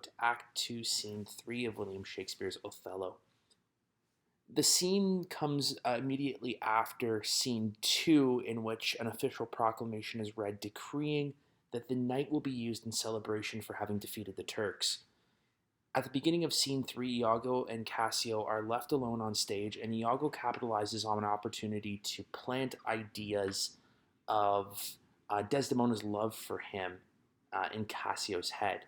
about Act 2, Scene 3 of William Shakespeare's Othello. The scene comes immediately after Scene 2, in which an official proclamation is read decreeing that the night will be used in celebration for having defeated the Turks. At the beginning of Scene 3, Iago and Cassio are left alone on stage, and Iago capitalizes on an opportunity to plant ideas of Desdemona's love for him in Cassio's head.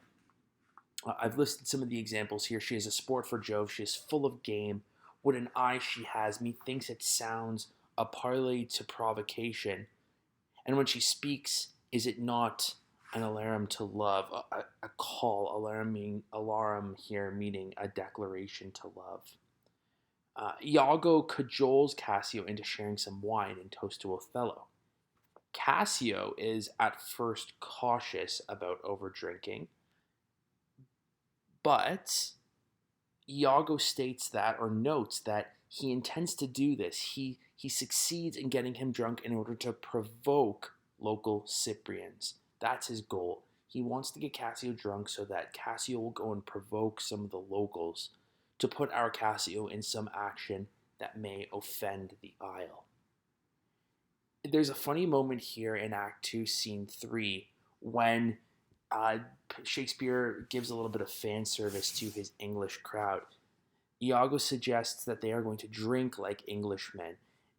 I've listed some of the examples here. She is a sport for Jove. She is full of game. What an eye she has. Methinks it sounds a parley to provocation. And when she speaks, is it not an alarum to love? A call, alarum here meaning a declaration to love. Iago cajoles Cassio into sharing some wine in toast to Othello. Cassio is at first cautious about overdrinking, but Iago states that, or notes that, he intends to do this. He succeeds in getting him drunk in order to provoke local Cyprians. That's his goal. He wants to get Cassio drunk so that Cassio will go and provoke some of the locals to put our Cassio in some action that may offend the Isle. There's a funny moment here in Act 2, Scene 3, when Shakespeare gives a little bit of fan service to his English crowd. Iago suggests that they are going to drink like Englishmen.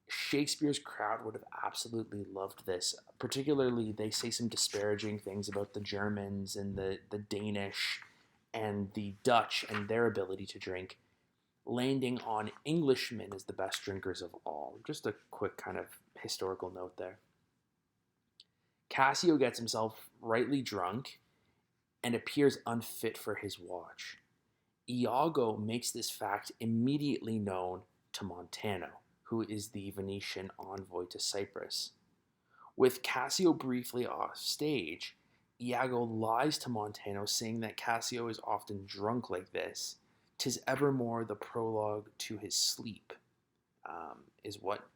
Shakespeare's crowd would have absolutely loved this. Particularly, they say some disparaging things about the Germans and the Danish and the Dutch and their ability to drink, landing on Englishmen as the best drinkers of all. Just a quick kind of historical note there. Cassio gets himself rightly drunk and appears unfit for his watch. Iago makes this fact immediately known to Montano, who is the Venetian envoy to Cyprus. With Cassio briefly off stage, Iago lies to Montano, saying that Cassio is often drunk like this. "'Tis evermore the prologue to his sleep," is what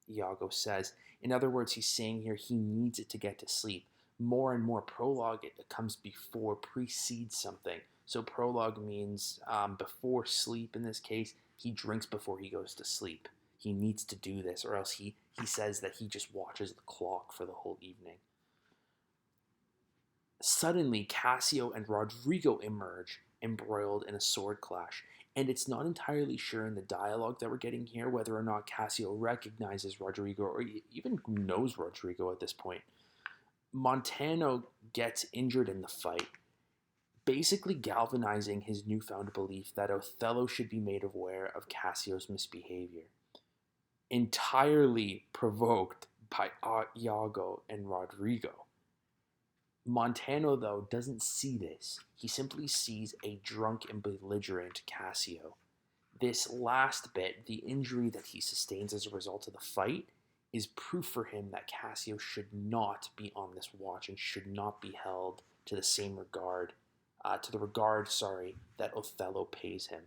Iago says. In other words, he's saying here he needs it to get to sleep. More and more prologue, it comes before, precedes something. So prologue means before sleep in this case. He drinks before he goes to sleep. He needs to do this, or else he says that he just watches the clock for the whole evening. Suddenly, Cassio and Roderigo emerge, embroiled in a sword clash, and it's not entirely sure in the dialogue that we're getting here whether or not Cassio recognizes Roderigo or even knows Roderigo at this point. Montano gets injured in the fight, basically galvanizing his newfound belief that Othello should be made aware of Cassio's misbehavior. Entirely provoked by Iago and Roderigo. Montano, though, doesn't see this. He simply sees a drunk and belligerent Cassio. This last bit, the injury that he sustains as a result of the fight, is proof for him that Cassio should not be on this watch and should not be held to the same regard, that Othello pays him.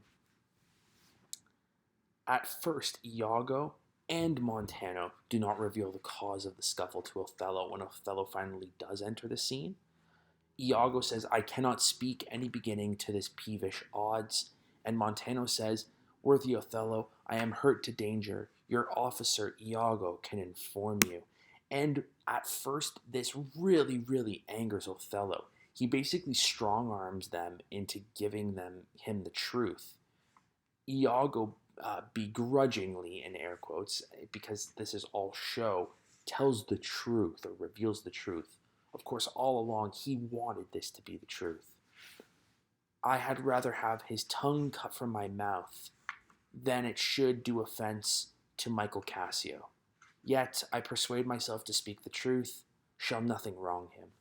At first, Iago and Montano do not reveal the cause of the scuffle to Othello when Othello finally does enter the scene. Iago says, "I cannot speak any beginning to this peevish odds," and Montano says, "Worthy Othello, I am hurt to danger. Your officer Iago can inform you." And at first, this really, really angers Othello. He basically strong-arms them into giving him the truth. Iago begrudgingly, in air quotes, because this is all show, tells the truth or reveals the truth. Of course, all along, he wanted this to be the truth. "I had rather have his tongue cut from my mouth than it should do offense to Michael Cassio. Yet I persuade myself to speak the truth, shall nothing wrong him."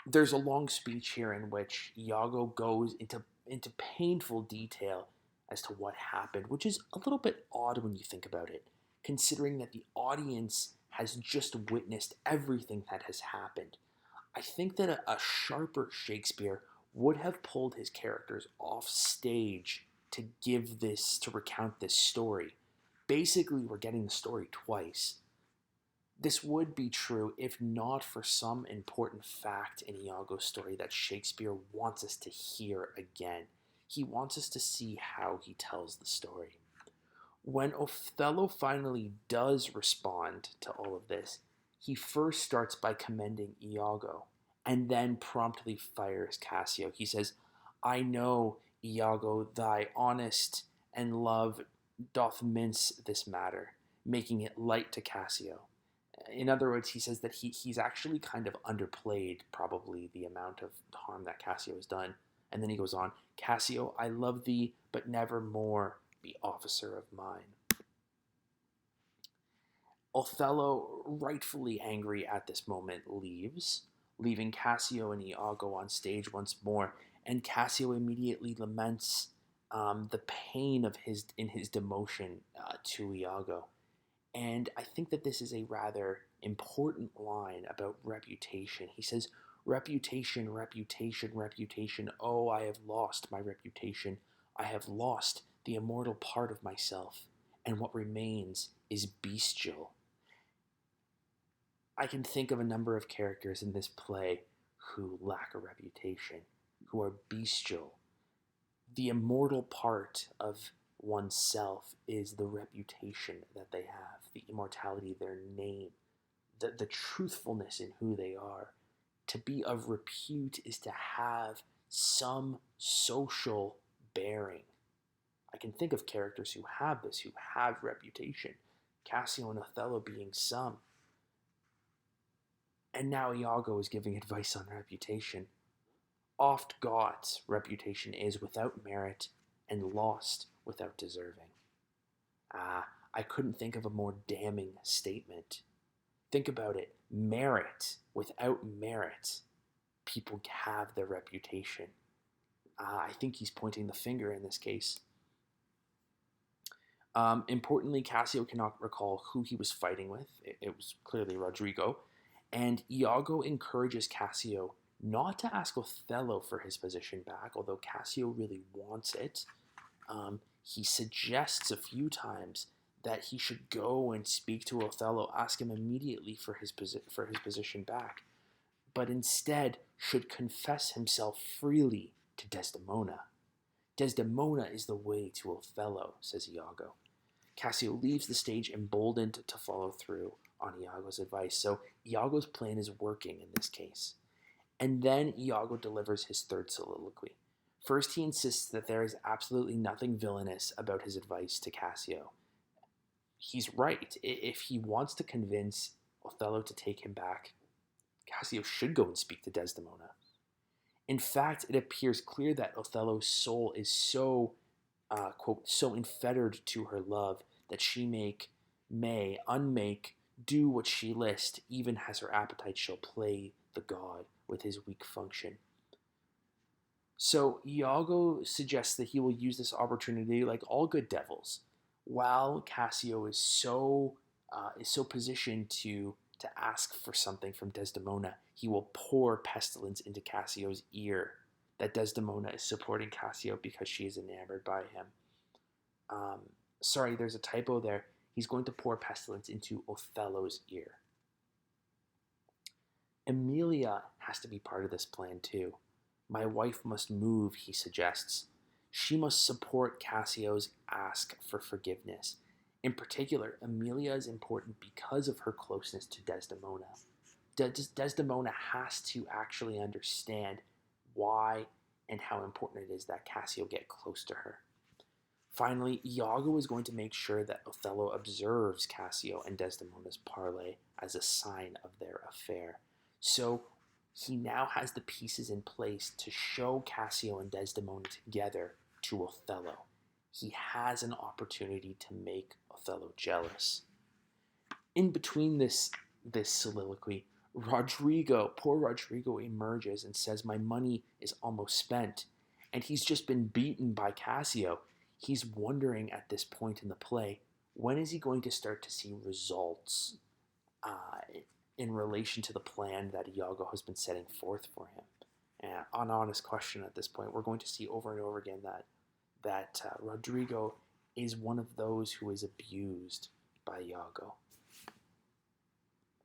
There's a long speech here in which Iago goes into painful detail as to what happened, which is a little bit odd when you think about it, considering that the audience has just witnessed everything that has happened. I think that a sharper Shakespeare would have pulled his characters off stage to recount this story. Basically, we're getting the story twice. This would be true if not for some important fact in Iago's story that Shakespeare wants us to hear again. He wants us to see how he tells the story. When Othello finally does respond to all of this, he first starts by commending Iago and then promptly fires Cassio. He says, I know, Iago, thy honest and love doth mince this matter, making it light to Cassio. In other words, he says that he's actually kind of underplayed probably the amount of harm that Cassio has done. And then he goes on, Cassio, I love thee, but never more be officer of mine. Othello, rightfully angry at this moment, leaves, leaving Cassio and Iago on stage once more, and Cassio immediately laments the pain of his demotion to Iago. And I think that this is a rather important line about reputation. He says, reputation, reputation, reputation. Oh, I have lost my reputation. I have lost the immortal part of myself, and what remains is bestial. I can think of a number of characters in this play who lack a reputation, who are bestial. The immortal part of oneself is the reputation that they have, the immortality of their name, the truthfulness in who they are. To be of repute is to have some social bearing. I can think of characters who have this, who have reputation. Cassio and Othello being some. And now Iago is giving advice on reputation. Oft got reputation is without merit, and lost without deserving. I couldn't think of a more damning statement. Think about it. Merit without merit, people have their reputation. I think he's pointing the finger in this case. Importantly, Cassio cannot recall who he was fighting with. It was clearly Roderigo. And Iago encourages Cassio not to ask Othello for his position back, although Cassio really wants it. He suggests a few times that he should go and speak to Othello, ask him immediately for his position back, but instead should confess himself freely to Desdemona. Desdemona is the way to Othello, says Iago. Cassio leaves the stage emboldened to follow through on Iago's advice, so Iago's plan is working in this case. And then Iago delivers his third soliloquy. First, he insists that there is absolutely nothing villainous about his advice to Cassio. He's right. If he wants to convince Othello to take him back, Cassio should go and speak to Desdemona. In fact, it appears clear that Othello's soul is so, quote, so enfettered to her love that she may unmake, do what she list, even as her appetite shall play the god with his weak function. So Iago suggests that he will use this opportunity, like all good devils, while Cassio is so positioned to ask for something from Desdemona. He will pour pestilence into Cassio's ear that Desdemona is supporting Cassio because she is enamored by him. Sorry, there's a typo there. He's going to pour pestilence into Othello's ear. Emilia has to be part of this plan too. My wife must move, he suggests. She must support Cassio's ask for forgiveness. In particular, Emilia is important because of her closeness to Desdemona. Desdemona has to actually understand why and how important it is that Cassio get close to her. Finally, Iago is going to make sure that Othello observes Cassio and Desdemona's parley as a sign of their affair. So he now has the pieces in place to show Cassio and Desdemona together to Othello. He has an opportunity to make Othello jealous. In between this soliloquy, poor Roderigo emerges and says, my money is almost spent. And he's just been beaten by Cassio. He's wondering at this point in the play, when is he going to start to see results in relation to the plan that Iago has been setting forth for him? An honest question at this point. We're going to see over and over again that Roderigo is one of those who is abused by Iago.